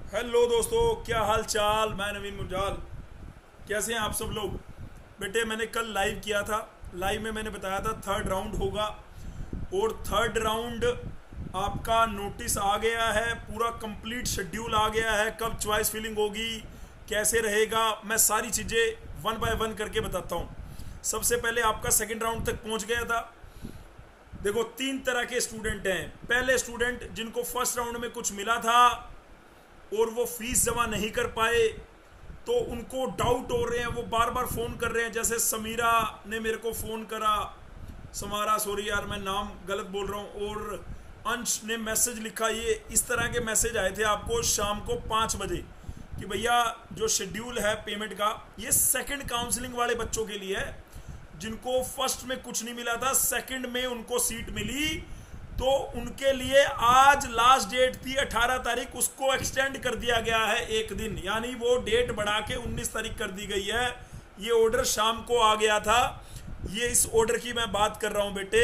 Hello दोस्तों, क्या हाल चाल। मैं नवीन मुंजाल। कैसे हैं आप सब लोग। बेटे मैंने कल लाइव किया था। लाइव में मैंने बताया था थर्ड राउंड होगा, और थर्ड राउंड आपका नोटिस आ गया है, पूरा कंप्लीट शेड्यूल आ गया है। कब चॉइस फिलिंग होगी, कैसे रहेगा, मैं सारी चीज़ें वन बाय वन करके बताता हूँ। सबसे पहले आपका सेकंड राउंड तक पहुँच गया था। देखो, तीन तरह के स्टूडेंट हैं। पहले स्टूडेंट जिनको फर्स्ट राउंड में कुछ मिला था और वो फीस जमा नहीं कर पाए, तो उनको डाउट हो रहे हैं, वो बार बार फ़ोन कर रहे हैं। जैसे समीरा ने मेरे को फ़ोन करा, समारा, सॉरी यार मैं नाम गलत बोल रहा हूँ, और अंश ने मैसेज लिखा। ये इस तरह के मैसेज आए थे आपको शाम को 5 बजे कि भैया जो शेड्यूल है पेमेंट का, ये सेकंड काउंसलिंग वाले बच्चों के लिए है जिनको फर्स्ट में कुछ नहीं मिला था, सेकंड में उनको सीट मिली। तो उनके लिए आज लास्ट डेट थी 18 तारीख, उसको एक्सटेंड कर दिया गया है एक दिन, यानी वो डेट बढ़ा के 19 तारीख कर दी गई है। ये ऑर्डर शाम को आ गया था। ये इस ऑर्डर की मैं बात कर रहा हूँ बेटे,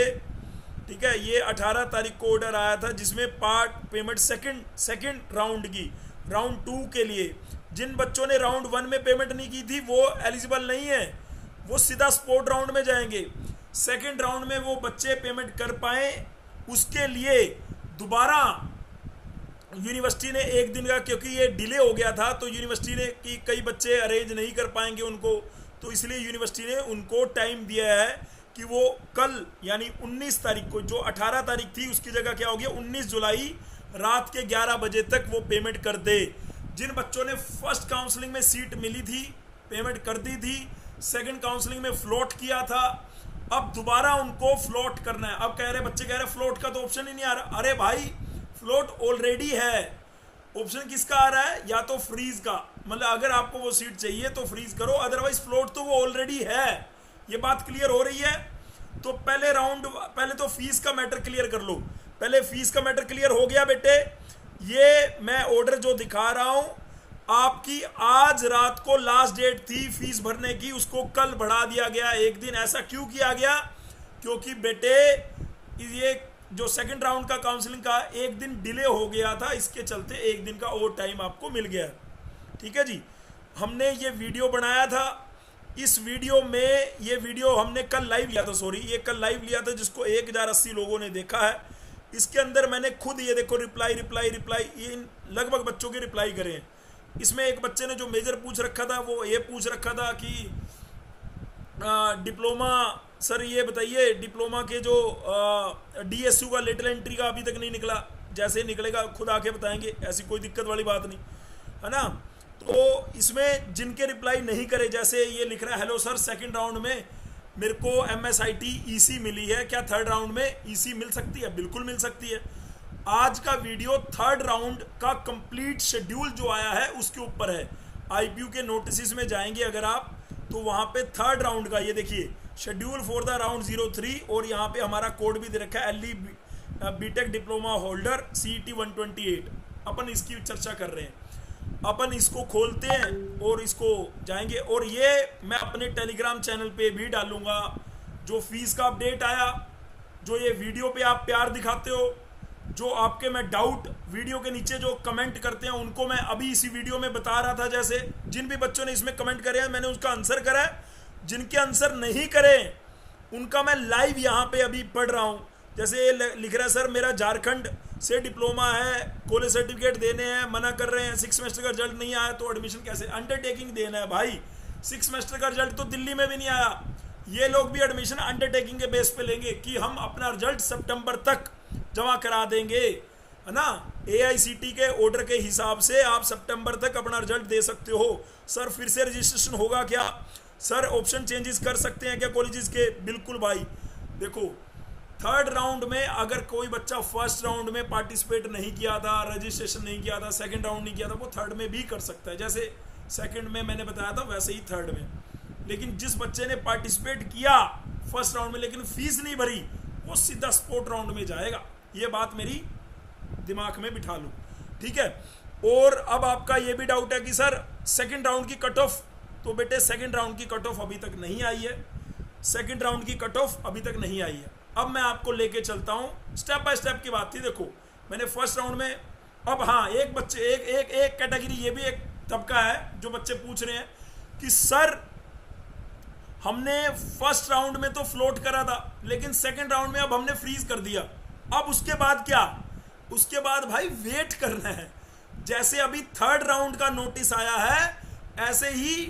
ठीक है। ये 18 तारीख को ऑर्डर आया था जिसमें पार्ट पेमेंट सेकंड राउंड की, राउंड 2 के लिए जिन बच्चों ने राउंड 1 में पेमेंट नहीं की थी वो एलिजिबल नहीं है, वो सीधा स्पोर्ट राउंड में जाएंगे। सेकंड राउंड में वो बच्चे पेमेंट कर पाए, उसके लिए दोबारा यूनिवर्सिटी ने एक दिन का, क्योंकि ये डिले हो गया था तो यूनिवर्सिटी ने कि कई बच्चे अरेंज नहीं कर पाएंगे उनको, तो इसलिए यूनिवर्सिटी ने उनको टाइम दिया है कि वो कल यानी 19 तारीख को, जो 18 तारीख थी उसकी जगह क्या हो गया 19 जुलाई रात के 11 बजे तक वो पेमेंट कर दे। जिन बच्चों ने फर्स्ट काउंसलिंग में सीट मिली थी, पेमेंट कर दी थी, सेकंड काउंसलिंग में फ्लोट किया था, अब दोबारा उनको फ्लोट करना है। अब कह रहे बच्चे कह रहे फ्लोट का तो ऑप्शन ही नहीं आ रहा। अरे भाई, फ्लोट ऑलरेडी है। ऑप्शन किसका आ रहा है, या तो फ्रीज का, मतलब अगर आपको वो सीट चाहिए तो फ्रीज करो, अदरवाइज फ्लोट तो वो ऑलरेडी है। ये बात क्लियर हो रही है। तो पहले तो फीस का मैटर क्लियर कर लो। पहले फीस का मैटर क्लियर हो गया बेटे। ये मैं ऑर्डर जो दिखा रहा हूं, आपकी आज रात को लास्ट डेट थी फीस भरने की, उसको कल बढ़ा दिया गया एक दिन। ऐसा क्यों किया गया, क्योंकि बेटे ये जो सेकंड राउंड का काउंसलिंग का एक दिन डिले हो गया था, इसके चलते एक दिन का और टाइम आपको मिल गया। ठीक है जी। हमने ये वीडियो बनाया था, इस वीडियो में, ये वीडियो हमने कल लाइव लिया था, सॉरी ये कल लाइव लिया था जिसको 1080 लोगों ने देखा है। इसके अंदर मैंने खुद ये देखो रिप्लाई इन लगभग बच्चों के रिप्लाई करे हैं। इसमें एक बच्चे ने जो मेजर पूछ रखा था वो ये पूछ रखा था कि डिप्लोमा सर ये बताइए, डिप्लोमा के जो डीएसयू का लेटर एंट्री का अभी तक नहीं निकला, जैसे निकलेगा खुद आके बताएंगे, ऐसी कोई दिक्कत वाली बात नहीं है ना। तो इसमें जिनके रिप्लाई नहीं करे, जैसे ये लिख रहा है, हेलो सर सेकंड राउंड में मेरे को MSIT EC मिली है, क्या थर्ड राउंड में EC मिल सकती है? बिल्कुल मिल सकती है। आज का वीडियो थर्ड राउंड का कंप्लीट शेड्यूल जो आया है उसके ऊपर है। IPU के नोटिस में जाएंगे अगर आप, तो वहां पे थर्ड राउंड का ये देखिए शेड्यूल फॉर द राउंड 03, और यहाँ पे हमारा कोड भी दे रखा है LE BTech diploma holder CET 128। अपन इसकी चर्चा कर रहे हैं। अपन इसको खोलते हैं और इसको जाएंगे, और ये मैं अपने टेलीग्राम चैनल पे भी डालूंगा जो फीस का अपडेट आया, जो ये वीडियो पे आप प्यार दिखाते हो, जो आपके मैं डाउट वीडियो के नीचे जो कमेंट करते हैं उनको मैं अभी इसी वीडियो में बता रहा था। जैसे जिन भी बच्चों ने इसमें कमेंट करे हैं मैंने उसका आंसर करा है, जिनके आंसर नहीं करे उनका मैं लाइव यहाँ पे अभी पढ़ रहा हूँ। जैसे ये लिख रहा है, सर मेरा झारखंड से डिप्लोमा है, कॉलेज सर्टिफिकेट देने हैं, मना कर रहे हैं, 6 सेमेस्टर का रिजल्ट नहीं आया तो एडमिशन कैसे? अंडरटेकिंग देना है भाई। 6 सेमेस्टर का रिजल्ट तो दिल्ली में भी नहीं आया, ये लोग भी एडमिशन अंडरटेकिंग के बेस पे लेंगे कि हम अपना रिजल्ट सितंबर तक जमा करा देंगे, है ना। AICT के ऑर्डर के हिसाब से आप सितंबर तक अपना रिजल्ट दे सकते हो। सर फिर से रजिस्ट्रेशन होगा क्या? सर ऑप्शन चेंजेस कर सकते हैं क्या कॉलेजेस के? बिल्कुल भाई। देखो, थर्ड राउंड में अगर कोई बच्चा फर्स्ट राउंड में पार्टिसिपेट नहीं किया था, रजिस्ट्रेशन नहीं किया था, सेकंड राउंड नहीं किया था, वो थर्ड में भी कर सकता है। जैसे सेकंड में मैंने बताया था वैसे ही थर्ड में। लेकिन जिस बच्चे ने पार्टिसिपेट किया फर्स्ट राउंड में लेकिन फीस नहीं भरी, वो सीधा स्पोर्ट राउंड में जाएगा। ये बात मेरी दिमाग में बिठा लो, ठीक है। और अब आपका ये भी डाउट है कि सर सेकंड राउंड की कट ऑफ, तो बेटे सेकंड राउंड की कट ऑफ अभी तक नहीं आई है। सेकंड राउंड की कट ऑफ अभी तक नहीं आई है। अब मैं आपको लेके चलता हूं, स्टेप बाय स्टेप की बात थी। देखो, मैंने फर्स्ट राउंड में अब हाँ, एक बच्चे एक एक एक कैटेगरी, ये भी एक तबका है जो बच्चे पूछ रहे हैं कि सर हमने फर्स्ट राउंड में तो फ्लोट करा था, लेकिन सेकंड राउंड में अब हमने फ्रीज कर दिया, अब उसके बाद क्या? उसके बाद भाई वेट करना है। जैसे अभी थर्ड राउंड का नोटिस आया है, ऐसे ही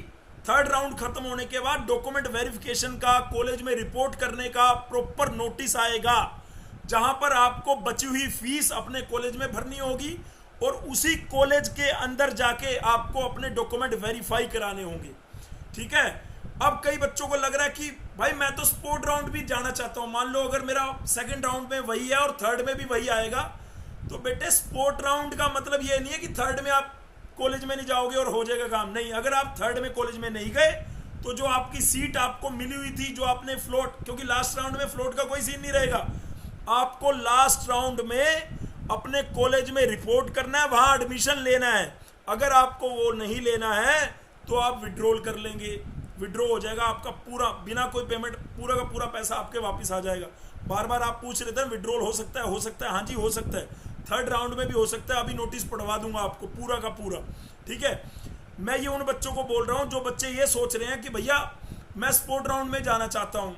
थर्ड राउंड खत्म होने के बाद डॉक्यूमेंट वेरिफिकेशन का, कॉलेज में रिपोर्ट करने का प्रॉपर नोटिस आएगा, जहां पर आपको बची हुई फीस अपने कॉलेज में भरनी होगी और उसी कॉलेज के अंदर जाके आपको अपने डॉक्यूमेंट वेरीफाई कराने होंगे। ठीक है। अब कई बच्चों को लग रहा है कि भाई मैं तो स्पोर्ट राउंड भी जाना चाहता हूं, मान लो अगर मेरा सेकंड राउंड में वही है और थर्ड में भी वही आएगा, तो बेटे स्पोर्ट राउंड का मतलब ये नहीं है कि थर्ड में आप कॉलेज में नहीं जाओगे और हो जाएगा काम। नहीं, अगर आप थर्ड में कॉलेज में नहीं गए तो जो आपकी सीट आपको मिली हुई थी, जो आपने फ्लोट, क्योंकि लास्ट राउंड में फ्लोट का कोई सीन नहीं रहेगा, आपको लास्ट राउंड में अपने कॉलेज में रिपोर्ट करना है, वहां एडमिशन लेना है। अगर आपको वो नहीं लेना है तो आप विड्रॉल कर लेंगे, विड्रॉ हो जाएगा आपका पूरा, बिना कोई पेमेंट, पूरा का पूरा पैसा आपके वापस आ जाएगा। बार बार आप पूछ रहे थे विड्रॉल हो सकता है, हो सकता है, हाँ जी हो सकता है, थर्ड राउंड में भी हो सकता है। अभी नोटिस पढ़वा दूंगा आपको पूरा का पूरा। ठीक है। मैं ये उन बच्चों को बोल रहा हूं जो बच्चे ये सोच रहे हैं कि भैया मैं स्पोर्ट राउंड में जाना चाहता हूं,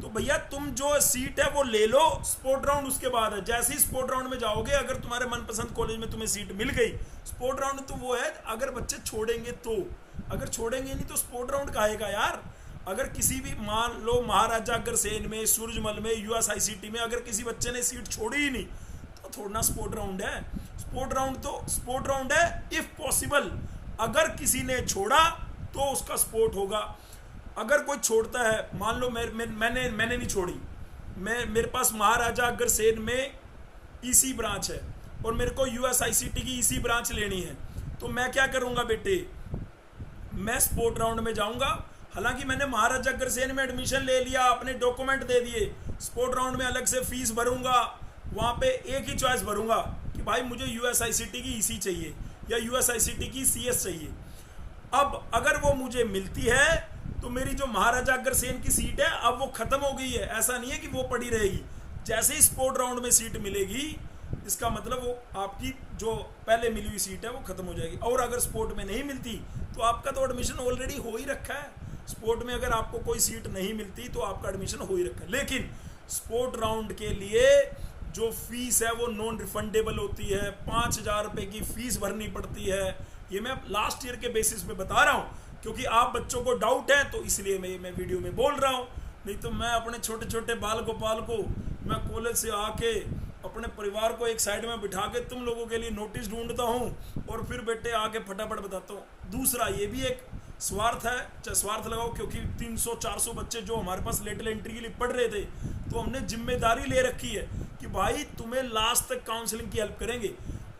तो भैया तुम जो सीट है वो ले लो, स्पोर्ट राउंड उसके बाद है। जैसे ही स्पोर्ट राउंड में जाओगे, अगर तुम्हारे मनपसंद कॉलेज में तुम्हें सीट मिल गई, स्पोर्ट राउंड तो वो है अगर बच्चे छोड़ेंगे तो, अगर छोड़ेंगे नहीं तो स्पोर्ट राउंड कहेगा यार। अगर किसी भी, मान लो महाराजा अग्रसेन में, सूरजमल में, यूएसआईसीटी में अगर किसी बच्चे ने सीट छोड़ी ही नहीं, तो थोड़ा स्पोर्ट राउंड है। स्पोर्ट राउंड तो स्पोर्ट राउंड है इफ पॉसिबल, अगर किसी ने छोड़ा तो उसका स्पोर्ट होगा। अगर कोई छोड़ता है, मान लो मैंने नहीं छोड़ी, मेरे पास महाराजा अग्रसेन में ईसी ब्रांच है और मेरे को यूएसआईसीटी की ईसी ब्रांच लेनी है, तो मैं क्या करूंगा बेटे, मैं स्पोर्ट राउंड में जाऊंगा। हालांकि मैंने महाराजा अग्रसेन में एडमिशन ले लिया, अपने डॉक्यूमेंट दे दिए, स्पोर्ट राउंड में अलग से फीस भरूंगा, वहां पे एक ही चॉइस भरूंगा कि भाई मुझे यूएसआईसीटी की ईसी चाहिए या यूएसआईसीटी की सीएस चाहिए। अब अगर वो मुझे मिलती है तो मेरी जो महाराजा अग्रसेन की सीट है अब वो खत्म हो गई है, ऐसा नहीं है कि वो पड़ी रहेगी। जैसे ही स्पोर्ट राउंड में सीट मिलेगी, इसका मतलब वो आपकी जो पहले मिली हुई सीट है वो खत्म हो जाएगी। और अगर स्पोर्ट में नहीं मिलती तो आपका तो एडमिशन ऑलरेडी हो ही रखा है। स्पोर्ट में अगर आपको कोई सीट नहीं मिलती तो आपका एडमिशन हो ही रखा है। लेकिन स्पोर्ट राउंड के लिए जो फीस है वो नॉन रिफंडेबल होती है, 5,000 रुपये की फीस भरनी पड़ती है। ये मैं लास्ट ईयर के बेसिस पे बता रहा हूँ, क्योंकि आप बच्चों को डाउट है तो इसलिए मैं वीडियो में बोल रहा हूँ। नहीं तो मैं अपने छोटे छोटे बाल गोपाल को मैं कॉलेज से आके अपने परिवार को एक साइड में बिठा के तुम लोगों के लिए नोटिस ढूंढता हूँ और फिर बेटे आके फटाफट बताता हूँ। दूसरा ये भी एक स्वार्थ है, चाहे स्वार्थ लगाओ, क्योंकि 300-400 बच्चे जो हमारे पास लेटल एंट्री के लिए पढ़ रहे थे, तो हमने जिम्मेदारी ले रखी है कि भाई तुम्हें लास्ट तक काउंसलिंग की हेल्प करेंगे।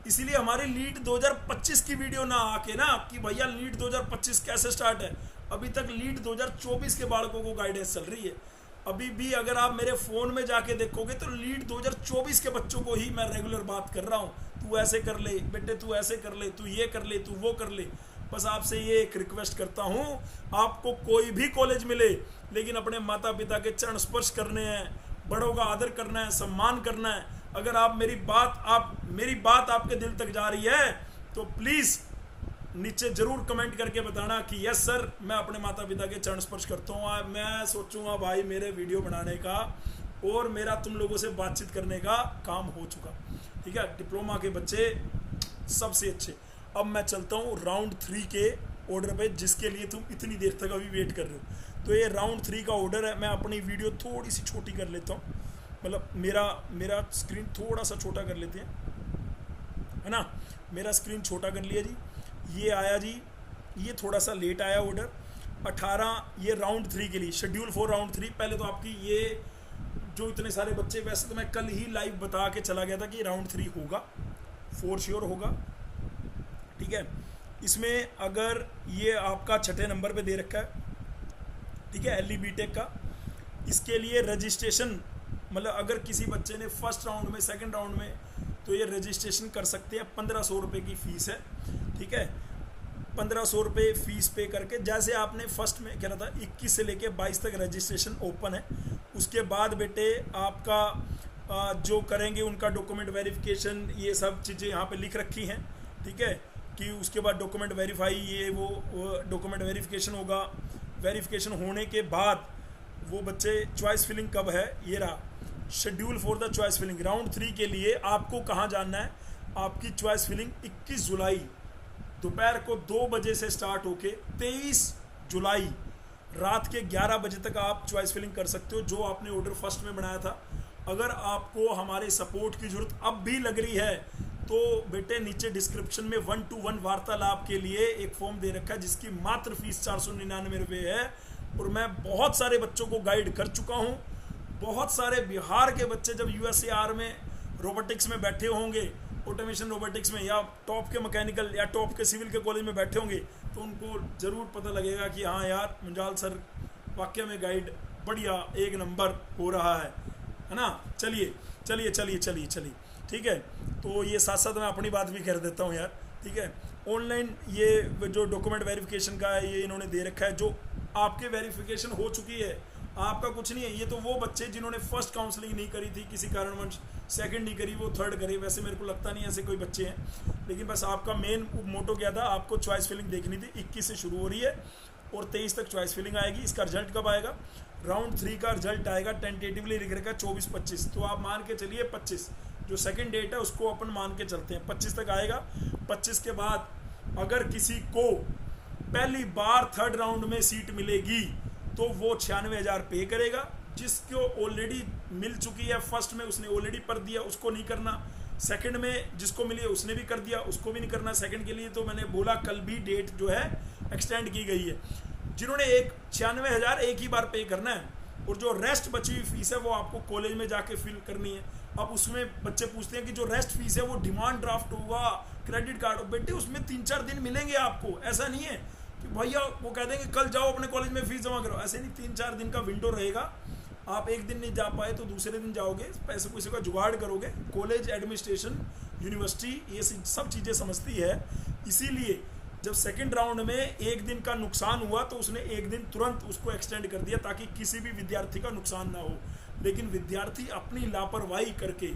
इसीलिए हमारी लीड 2025 की वीडियो ना आके ना कि भैया लीड 2025 कैसे स्टार्ट है, अभी तक लीड 2024 के बालकों को गाइडेंस चल रही है। अभी भी अगर आप मेरे फ़ोन में जाके देखोगे तो लीड 2024 के बच्चों को ही मैं रेगुलर बात कर रहा हूँ। तू ऐसे कर ले बेटे, तू ऐसे कर ले, तू ये कर ले, तू वो कर ले। बस आपसे ये एक रिक्वेस्ट करता हूँ, आपको कोई भी कॉलेज मिले लेकिन अपने माता पिता के चरण स्पर्श करने हैं, बड़ों का आदर करना है, सम्मान करना है। अगर आप मेरी बात आपके दिल तक जा रही है तो प्लीज़ नीचे जरूर कमेंट करके बताना कि यस सर, मैं अपने माता पिता के चरण स्पर्श करता हूँ। मैं सोचूंगा भाई मेरे वीडियो बनाने का और मेरा तुम लोगों से बातचीत करने का काम हो चुका। ठीक है, डिप्लोमा के बच्चे सबसे अच्छे। अब मैं चलता हूँ राउंड 3 के ऑर्डर पे, जिसके लिए तुम इतनी देर तक अभी वेट कर रहे हो। तो ये राउंड 3 का ऑर्डर है। मैं अपनी वीडियो थोड़ी सी छोटी कर लेता हूँ, मतलब मेरा स्क्रीन थोड़ा सा छोटा कर लेते हैं, है ना। मेरा स्क्रीन छोटा कर लिया जी। ये आया जी, ये थोड़ा सा लेट आया ऑर्डर 18, ये राउंड 3 के लिए, शेड्यूल फॉर राउंड 3। पहले तो आपकी ये जो इतने सारे बच्चे, वैसे तो मैं कल ही लाइव बता के चला गया था कि राउंड 3 होगा, फॉर श्योर होगा। ठीक है, इसमें अगर ये आपका 6ठे नंबर पे दे रखा है, ठीक है, एलई बीटेक का, इसके लिए रजिस्ट्रेशन, मतलब अगर किसी बच्चे ने फर्स्ट राउंड में, सेकंड राउंड में, तो ये रजिस्ट्रेशन कर सकते हैं। 1500 रुपये की फ़ीस है। ठीक है, 1500 रुपये फ़ीस पे करके, जैसे आपने फर्स्ट में कह रहा था 21 से लेके 22 तक रजिस्ट्रेशन ओपन है। उसके बाद बेटे आपका जो करेंगे उनका डॉक्यूमेंट वेरिफिकेशन, ये सब चीज़ें यहाँ पे लिख रखी हैं, ठीक है, कि उसके बाद डॉक्यूमेंट वेरीफाई, ये वो डॉक्यूमेंट वेरिफिकेशन होगा। वेरिफिकेशन होने के बाद वो बच्चे चॉइस फिलिंग कब है, ये रहा schedule for the choice filling. Round 3 के लिए आपको कहाँ जाना है, आपकी चॉइस फिलिंग 21 जुलाई दोपहर को 2 बजे से स्टार्ट होके 23 जुलाई रात के 11 बजे तक आप चॉइस फिलिंग कर सकते हो, जो आपने ऑर्डर फर्स्ट में बनाया था। अगर आपको हमारे सपोर्ट की ज़रूरत अब भी लग रही है तो बेटे नीचे डिस्क्रिप्शन में 1-to-1 वार्तालाप के लिए एक फॉर्म दे रखा है, जिसकी मात्र फीस 499 रुपये है। और मैं बहुत सारे बच्चों को गाइड कर चुका हूँ। बहुत सारे बिहार के बच्चे जब USAR में रोबोटिक्स में बैठे होंगे, ऑटोमेशन रोबोटिक्स में, या टॉप के मैकेनिकल या टॉप के सिविल के कॉलेज में बैठे होंगे, तो उनको ज़रूर पता लगेगा कि हाँ यार मुंजाल सर वाकई में गाइड बढ़िया एक नंबर हो रहा है ना। चलिए चलिए चलिए चलिए चलिए, ठीक है। तो ये साथ साथ मैं अपनी बात भी कर देता हूँ यार, ठीक है। ऑनलाइन ये जो डॉक्यूमेंट वेरिफिकेशन का है, ये इन्होंने दे रखा है। जो आपके वेरिफिकेशन हो चुकी है, आपका कुछ नहीं है। ये तो वो बच्चे जिन्होंने फर्स्ट काउंसलिंग नहीं करी थी किसी कारणवश, सेकंड नहीं करी, वो थर्ड करे। वैसे मेरे को लगता नहीं ऐसे कोई बच्चे हैं, लेकिन बस आपका मेन मोटो क्या था, आपको चॉइस फिलिंग देखनी थी। 21 से शुरू हो रही है और 23 तक चॉइस फिलिंग आएगी। इसका रिजल्ट कब आएगा, राउंड 3 का रिजल्ट आएगा टेंटेटिवली लिख रखा 24-25, तो आप मान के चलिए 25, जो सेकंड डेट है उसको अपन मान के चलते हैं 25 तक आएगा। 25 के बाद अगर किसी को पहली बार थर्ड राउंड में सीट मिलेगी तो वो 96,000 पे करेगा। जिसको ऑलरेडी मिल चुकी है फर्स्ट में, उसने ऑलरेडी कर दिया, उसको नहीं करना। सेकंड में जिसको मिली है उसने भी कर दिया, उसको भी नहीं करना सेकंड के लिए। तो मैंने बोला कल भी डेट जो है एक्सटेंड की गई है। जिन्होंने 96,000 एक ही बार पे करना है, और जो रेस्ट बची हुई फीस है वो आपको कॉलेज में जाके फिल करनी है। अब उसमें बच्चे पूछते हैं कि जो रेस्ट फीस है वो डिमांड ड्राफ्ट होगा, क्रेडिट कार्ड, बेटे उसमें 3-4 दिन मिलेंगे आपको। ऐसा नहीं है कि भैया वो कह देंगे कल जाओ अपने कॉलेज में फीस जमा करो, ऐसे नहीं। 3-4 दिन का विंडो रहेगा। आप एक दिन नहीं जा पाए तो दूसरे दिन जाओगे, पैसे पैसे का जुगाड़ करोगे। कॉलेज एडमिनिस्ट्रेशन, यूनिवर्सिटी ये सब चीज़ें समझती है। इसीलिए जब सेकंड राउंड में एक दिन का नुकसान हुआ तो उसने एक दिन तुरंत उसको एक्सटेंड कर दिया, ताकि किसी भी विद्यार्थी का नुकसान ना हो। लेकिन विद्यार्थी अपनी लापरवाही करके,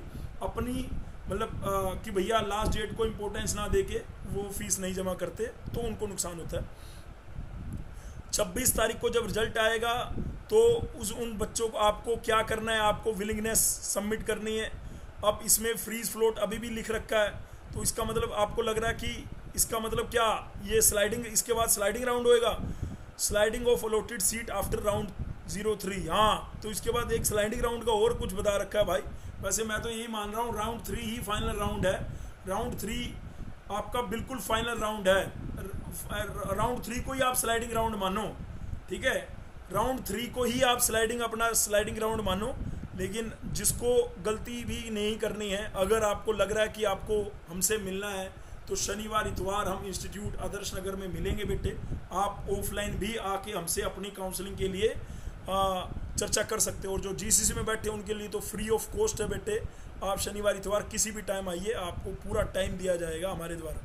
अपनी मतलब कि भैया लास्ट डेट को इम्पोर्टेंस ना देके वो फीस नहीं जमा करते, तो उनको नुकसान होता है। 26 तारीख को जब रिजल्ट आएगा तो उन बच्चों को आपको क्या करना है, आपको विलिंगनेस सबमिट करनी है। अब इसमें फ्रीज फ्लोट अभी भी लिख रखा है, तो इसका मतलब आपको लग रहा है कि इसका मतलब क्या, ये स्लाइडिंग, इसके बाद स्लाइडिंग राउंड होएगा, sliding of allotted seat after round 03। हाँ, तो इसके बाद एक स्लाइडिंग राउंड का और कुछ बता रखा है भाई। वैसे मैं तो यही मान रहा हूँ राउंड 3 ही फाइनल राउंड है। राउंड 3 आपका बिल्कुल फाइनल राउंड है। राउंड 3 को ही आप स्लाइडिंग राउंड मानो, ठीक है। राउंड 3 को ही आप अपना स्लाइडिंग राउंड मानो। लेकिन जिसको गलती भी नहीं करनी है, अगर आपको लग रहा है कि आपको हमसे मिलना है तो शनिवार इतवार हम इंस्टीट्यूट आदर्श नगर में मिलेंगे बेटे। आप ऑफलाइन भी आके हमसे अपनी काउंसलिंग के लिए चर्चा कर सकते हो। और जो GCC में बैठे उनके लिए तो फ्री ऑफ कॉस्ट है बेटे। आप शनिवार इतवार किसी भी टाइम आइए, आपको पूरा टाइम दिया जाएगा हमारे द्वारा,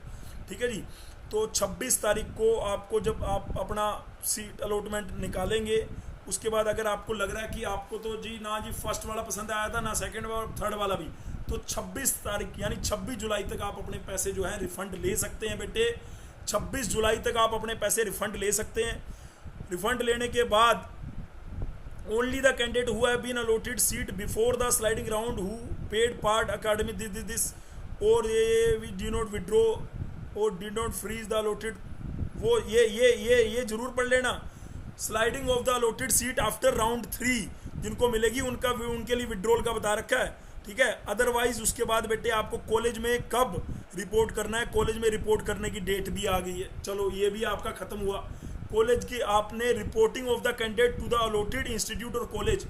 ठीक है जी। तो 26 तारीख को आपको जब आप अपना सीट अलॉटमेंट निकालेंगे, उसके बाद अगर आपको लग रहा है कि आपको तो जी ना जी फर्स्ट वाला पसंद आया था, ना सेकंड और थर्ड वाला भी, तो 26 तारीख यानी 26 जुलाई तक आप अपने पैसे जो है रिफंड ले सकते हैं बेटे। 26 जुलाई तक आप अपने पैसे रिफंड ले सकते हैं। रिफंड लेने के बाद only the candidate who have been allotted seat before the sliding round who paid part academy this or we do not withdraw or did not freeze the allotted, वो ये जरूर पढ़ लेना। Sliding of the allotted seat after round 3 जिनको मिलेगी उनके लिए withdrawal का बता रखा है, ठीक है। अदरवाइज उसके बाद बेटे आपको कॉलेज में कब रिपोर्ट करना है, कॉलेज में रिपोर्ट करने की डेट भी आ गई है। चलो ये भी आपका खत्म हुआ। कॉलेज की आपने reporting of the candidate to the allotted institute और कॉलेज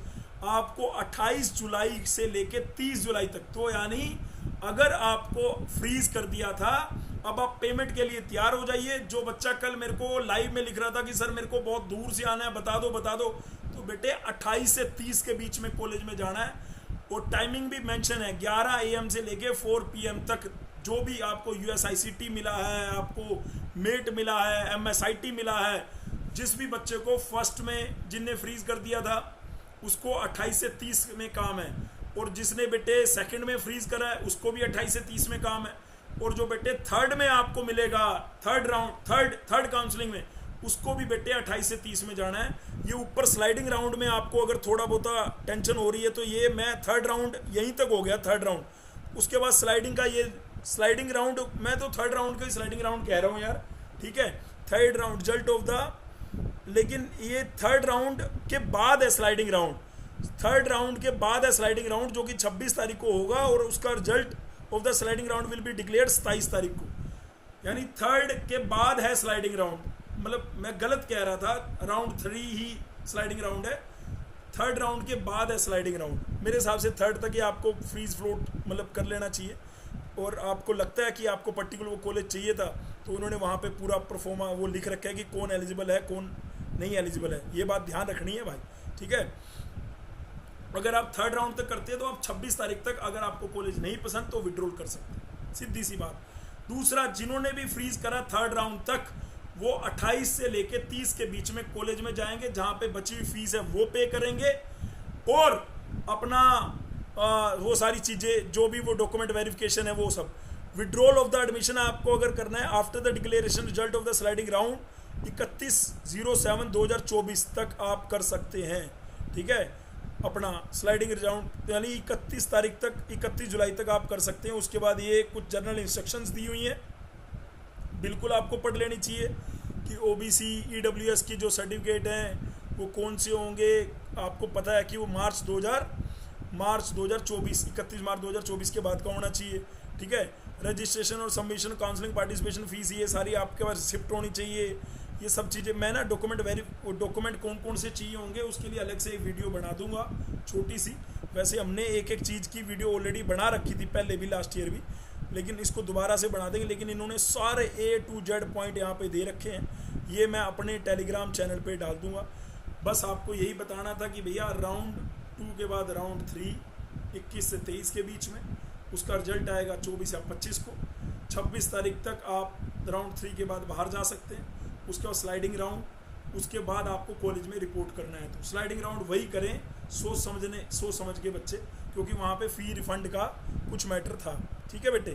आपको 28 जुलाई से लेके 30 जुलाई तक, तो यानी अगर आपको फ्रीज कर दिया था, अब आप पेमेंट के लिए तैयार हो जाइए। जो बच्चा कल मेरे को लाइव में लिख रहा था कि सर मेरे को बहुत दूर से आना है, बता दो, तो बेटे 28 से 30 के बीच में कॉलेज में जाना है। और टाइमिंग भी मेंशन है 11 AM से लेके 4 PM तक। जो भी आपको USICT मिला है, आपको मेट मिला है, MSIT मिला है, जिस भी बच्चे को फर्स्ट में जिनने फ्रीज कर दिया था उसको 28 से 30 में काम है। और जिसने बेटे सेकंड में फ्रीज करा है उसको भी 28 से 30 में काम है, और जो बेटे थर्ड में आपको मिलेगा, थर्ड राउंड थर्ड काउंसलिंग में, उसको भी बेटे 28 से 30 में जाना है। ये ऊपर स्लाइडिंग राउंड में आपको अगर थोड़ा बहुत टेंशन हो रही है तो ये मैं थर्ड राउंड यहीं तक हो गया, थर्ड राउंड। उसके बाद स्लाइडिंग का ये स्लाइडिंग राउंड, मैं तो थर्ड राउंड का ही स्लाइडिंग राउंड कह रहा हूँ यार, ठीक है। Third round result of the, लेकिन ये थर्ड राउंड के बाद है स्लाइडिंग राउंड, थर्ड राउंड के बाद है स्लाइडिंग राउंड, जो कि 26 तारीख को होगा, और उसका result of the sliding round will be declared 27 तारीख को। यानी थर्ड के बाद है स्लाइडिंग राउंड, मतलब मैं गलत कह रहा था, राउंड 3 ही स्लाइडिंग राउंड है, थर्ड राउंड के बाद है स्लाइडिंग राउंड। मेरे हिसाब से थर्ड तक ही आपको फ्रीज फ्लोट मतलब कर लेना चाहिए। और आपको लगता है कि आपको पर्टिकुलर वो कॉलेज चाहिए था, तो उन्होंने वहाँ पे पूरा परफॉर्मा वो लिख रखा है कि कौन एलिजिबल है कौन नहीं एलिजिबल है, ये बात ध्यान रखनी है भाई, ठीक है। अगर आप थर्ड राउंड तक करते हैं तो आप 26 तारीख तक अगर आपको कॉलेज नहीं पसंद तो विड्रॉल कर सकते हैं, सीधी सी बात। दूसरा, जिन्होंने भी फ्रीज करा थर्ड राउंड तक, वो 28 से लेके 30 के बीच में कॉलेज में जाएंगे, जहाँ पे बची हुई फीस है वो पे करेंगे, और अपना वो सारी चीज़ें जो भी वो डॉक्यूमेंट वेरिफिकेशन है वो सब। विड्रॉल ऑफ द एडमिशन आपको अगर करना है after the declaration result of the sliding round 31/07/2024 तक आप कर सकते हैं, ठीक है। अपना स्लाइडिंग राउंड यानी 31 तारीख तक, 31 जुलाई तक आप कर सकते हैं। उसके बाद ये कुछ जनरल इंस्ट्रक्शंस दी हुई हैं, बिल्कुल आपको पढ़ लेनी चाहिए कि OBC EWS की जो सर्टिफिकेट हैं वो कौन से होंगे। आपको पता है कि वो मार्च 2024 31 मार्च 2024 के बाद का होना चाहिए, ठीक है। रजिस्ट्रेशन और सबमिशन, काउंसलिंग, पार्टिसिपेशन फीस, ये सारी आपके पास रिसिप्ट होनी चाहिए। ये सब चीज़ें मैं ना डॉक्यूमेंट कौन कौन से चाहिए होंगे उसके लिए अलग से एक वीडियो बना दूंगा छोटी सी। वैसे हमने एक एक चीज़ की वीडियो ऑलरेडी बना रखी थी पहले भी, लास्ट ईयर भी, लेकिन इसको दोबारा से बना देंगे। लेकिन इन्होंने सारे A to Z पॉइंट यहाँ पे दे रखे हैं, ये मैं अपने टेलीग्राम चैनल पे डाल दूंगा। बस आपको यही बताना था कि भैया राउंड 2 के बाद राउंड 3 21 से 23 के बीच में, उसका रिजल्ट आएगा 24 या 25 को। 26 तारीख तक आप राउंड 3 के बाद बाहर जा सकते हैं। उसके बाद स्लाइडिंग राउंड, उसके बाद आपको कॉलेज में रिपोर्ट करना है। तो स्लाइडिंग राउंड वही करें सोच समझ के बच्चे, क्योंकि वहाँ पे फ़ी रिफंड का कुछ मैटर था, ठीक है बेटे।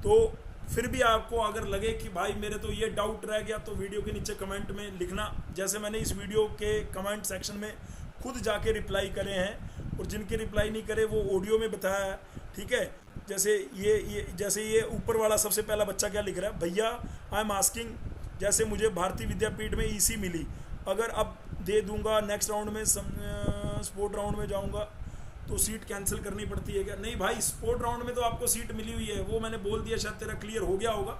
तो फिर भी आपको अगर लगे कि भाई मेरे तो ये डाउट रह गया, तो वीडियो के नीचे कमेंट में लिखना, जैसे मैंने इस वीडियो के कमेंट सेक्शन में खुद जाके रिप्लाई करे हैं, और जिनके रिप्लाई नहीं करे वो ऑडियो में बताया है, ठीक है। जैसे ये ऊपर वाला सबसे पहला बच्चा क्या लिख रहा है, भैया आई एम आस्किंग, जैसे मुझे भारतीय विद्यापीठ में EC मिली, अगर अब दे दूंगा नेक्स्ट राउंड में स्पोर्ट राउंड में जाऊंगा तो सीट कैंसिल करनी पड़ती है क्या? नहीं भाई, स्पोर्ट राउंड में तो आपको सीट मिली हुई है, वो मैंने बोल दिया, शायद तेरा क्लियर हो गया होगा।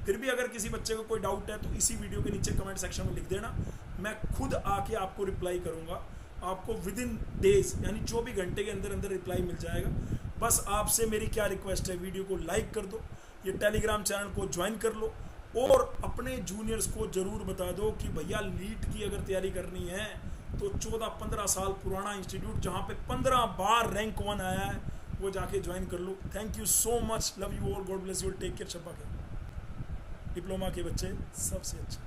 फिर भी अगर किसी बच्चे को कोई डाउट है तो इसी वीडियो के नीचे कमेंट सेक्शन में लिख देना, मैं खुद आके आपको रिप्लाई करूँगा। आपको विद इन डेज यानी 24 घंटे के अंदर अंदर रिप्लाई मिल जाएगा। बस आपसे मेरी क्या रिक्वेस्ट है, वीडियो को लाइक कर दो, ये टेलीग्राम चैनल को ज्वाइन कर लो, और अपने जूनियर्स को ज़रूर बता दो कि भैया लीट की अगर तैयारी करनी है तो 14-15 साल पुराना इंस्टीट्यूट जहाँ पे 15 बार रैंक 1 आया है वो जाके ज्वाइन कर लो। Thank you so much, love you all, God bless you, take care. शब्बा के डिप्लोमा के बच्चे सबसे अच्छे।